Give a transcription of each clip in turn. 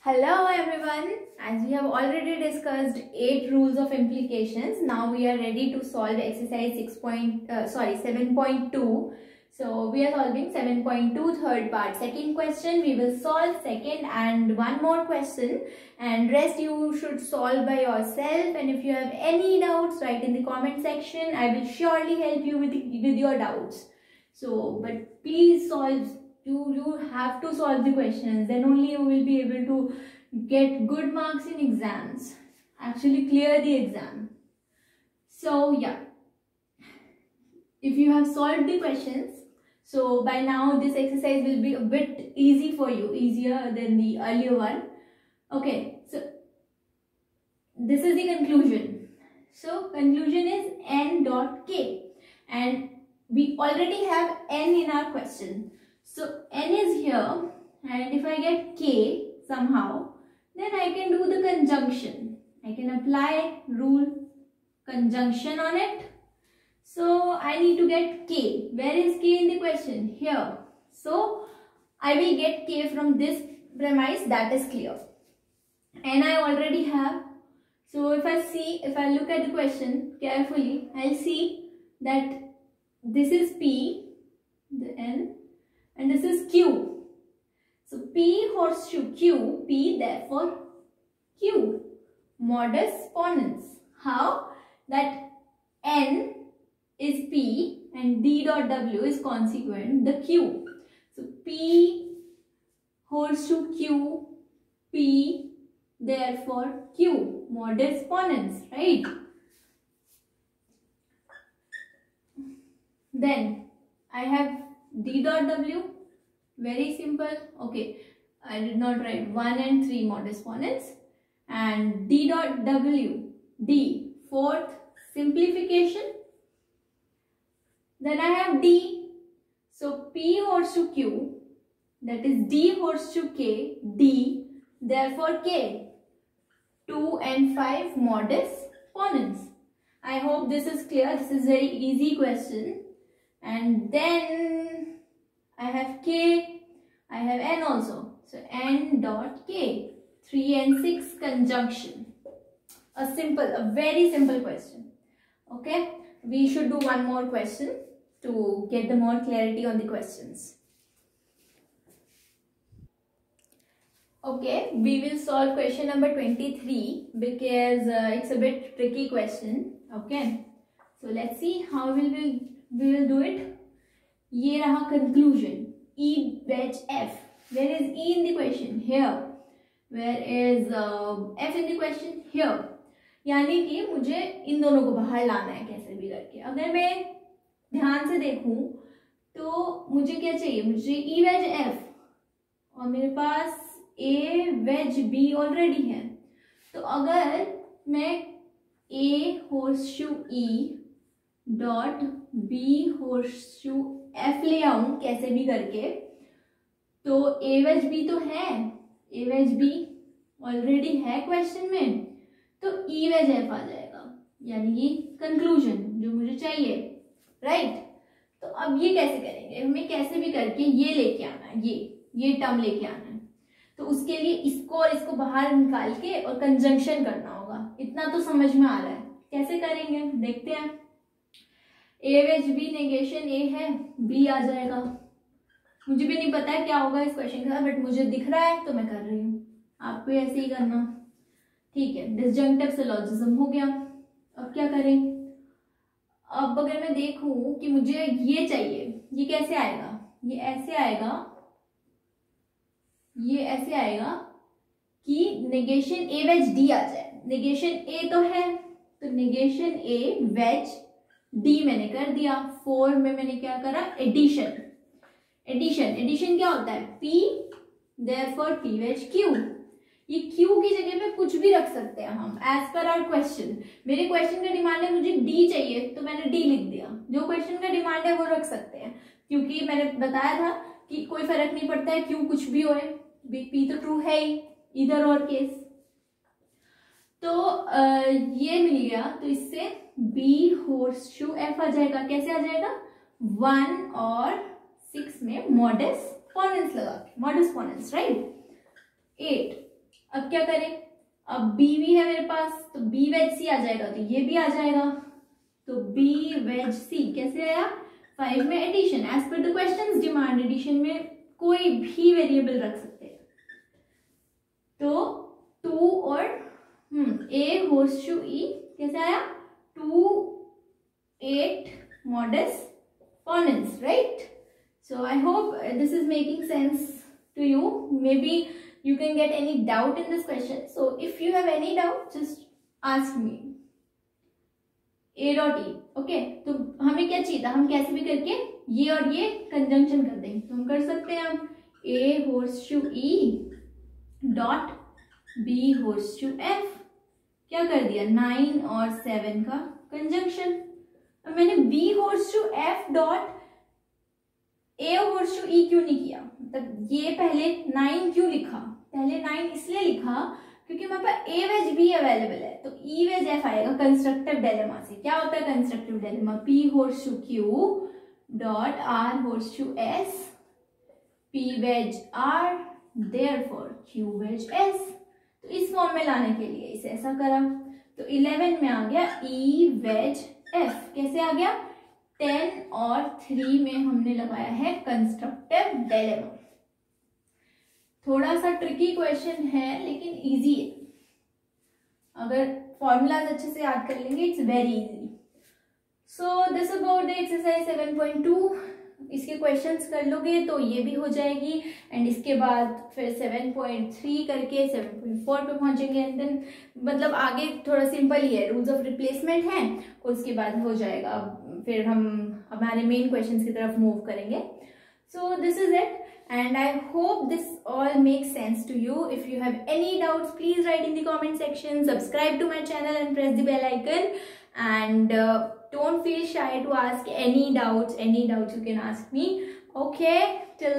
Hello everyone, as we have already discussed 8 rules of implications, now we are ready to solve exercise 7.2. So we are solving 7.2 third part. Second question we will solve second and one more question, and rest you should solve by yourself, and if you have any doubts write in the comment section. I will surely help you with your doubts. So but please solve. You have to solve the questions, then only you will be able to get good marks in exams, actually clear the exam. So yeah, if you have solved the questions, so by now this exercise will be a bit easy for you, easier than the earlier one. Okay, so this is the conclusion. So conclusion is n dot k, and we already have n in our question. So n is here, and if I get k somehow, then I can do the conjunction. I can apply rule conjunction on it. So I need to get k. Where is k in the question? Here. So I will get k from this premise, that is clear. And I already have. So if I look at the question carefully, I'll see that this is p, the n, and this is q. So p horseshoe q, p therefore q. Modus ponens. How? That n is p and d dot w is consequent the q. So p horseshoe q, p therefore q. Modus ponens, right? Then I have d dot w, very simple. Okay, I did not write 1 and 3 modus ponens, and d dot w, d, fourth simplification. Then I have d, so p horseshoe q, that is d horseshoe k, d, therefore k. 2 and 5 modus ponens. I hope this is clear. This is very easy question. And then I have k, I have n also. So n dot k. 3 and 6 conjunction. A very simple question. Okay. We should do one more question to get the more clarity on the questions. Okay, we will solve question number 23 because it's a bit tricky question. Okay. So let's see how we will do it. ये रहा conclusion. E wedge F. Where is E in the question? Here. Where is F in the question? Here. यानी कि मुझे इन दोनों को बाहर लाना है कैसे भी करके. अगर मैं ध्यान से देखूं तो मुझे क्या चाहिए? मुझे E wedge F और मेरे पास A wedge B ऑलरेडी है. तो अगर मैं A horseshoe E dot B horseshoe F ले आऊं कैसे भी करके, तो A wedge B तो है, A wedge B ऑलरेडी है क्वेश्चन में, तो E wedge F आ जाएगा, यानी कि कंक्लूजन जो मुझे चाहिए, राइट. तो अब ये कैसे करेंगे? हमें कैसे भी करके ये लेके आना है, ये टर्म लेके आना है. तो उसके लिए इसको और इसको बाहर निकाल के और कंजंक्शन करना होगा. इतना तो समझ में आ रहा है. कैसे करेंगे देखते हैं. ए वेज बी नेगेशन ए है, बी आ जाएगा. मुझे भी नहीं पता है क्या होगा इस क्वेश्चन का, बट मुझे दिख रहा है तो मैं कर रही हूँ. आपको ऐसे ही करना, ठीक है. डिसजंक्टिव सिलोजिज्म हो गया. अब क्या करें? अब अगर मैं देखूं कि मुझे ये चाहिए, ये कैसे आएगा? ये ऐसे आएगा, ये ऐसे आएगा कि नेगेशन ए वेज डी आ जाए. नेगेशन ए तो है, तो नेगेशन ए वेज डी मैंने कर दिया. 4 में मैंने क्या करा? एडिशन. एडिशन क्या होता है? P therefore P wedge Q. ये क्यू की जगह पे कुछ भी रख सकते हैं हम एज पर आवर क्वेश्चन. मेरे क्वेश्चन का डिमांड है मुझे डी चाहिए, तो मैंने डी लिख दिया. जो क्वेश्चन का डिमांड है वो रख सकते हैं, क्योंकि मैंने बताया था कि कोई फर्क नहीं पड़ता है क्यू कुछ भी होए, पी तो ट्रू है ही, इधर और केस. तो ये मिल गया. तो इससे बी होर्सशू एफ आ जाएगा. कैसे आ जाएगा? 1 और 6 में मॉडस पोनेंस लगा के, मॉडस पोनेंस, राइट. 8 अब क्या करें, अब बी भी है मेरे पास, तो बी वेज सी आ जाएगा, तो ये भी आ जाएगा, तो बी वेज सी कैसे आया, 5 में addition, as per the question demand addition में कोई भी वेरिएबल रख सकते हैं। तो 2 और a होल्स टू e कैसे आया, 2 8 modus ponens, right? So I hope this is making sense to you. Maybe you can get any doubt in this question. So if you have any doubt, just ask me. A dot e, okay? तो हमें क्या चाहिए था, हम कैसे भी करके ये और ये कंजंक्शन कर देंगे, तो हम कर सकते हैं हम a holds to e dot b holds to f, क्या कर दिया 9 और 7 का कंजंक्शन। अब मैंने b holds to f dot a holds to e क्यों नहीं किया, मतलब ये पहले 9 क्यों लिखा, पहले 9 इसलिए लिखा क्योंकि हमारे पास a वेज भी अवेलेबल है, तो e वेज f आएगा कंस्ट्रक्टिव डिलेमा से। क्या होता है constructive dilemma, p holds to q dot r holds to s, p wedge r therefore q wedge s। तो इस फॉर्म में लाने के लिए इसे ऐसा करा, तो 11 में आ गया e वेज f, कैसे आ गया 10 और 3 में हमने लगाया है कंस्ट्रक्टिव डिलेमा। थोड़ा सा ट्रिकी क्वेश्चन है लेकिन इजी है, अगर फॉर्मूलाज अच्छे से याद कर लेंगे it's very easy. So this about the exercise 7.2, इसके क्वेश्चंस कर लोगे तो ये भी हो जाएगी, एंड इसके बाद फिर 7.3 करके 7.4 पे पहुंचेंगे, एंड देन मतलब आगे थोड़ा सिंपल ही है, रूल्स ऑफ रिप्लेसमेंट है, उसके बाद हो जाएगा, फिर हम हमारे मेन क्वेश्चंस की तरफ मूव करेंगे। So this is it, and I hope this all makes sense to you. If you have any doubts, please write in the comment section, subscribe to my channel and press the bell icon, and don't feel shy to ask any doubts you can ask me. Okay, till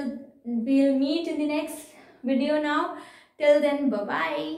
we'll meet in the next video now. Till then, bye bye.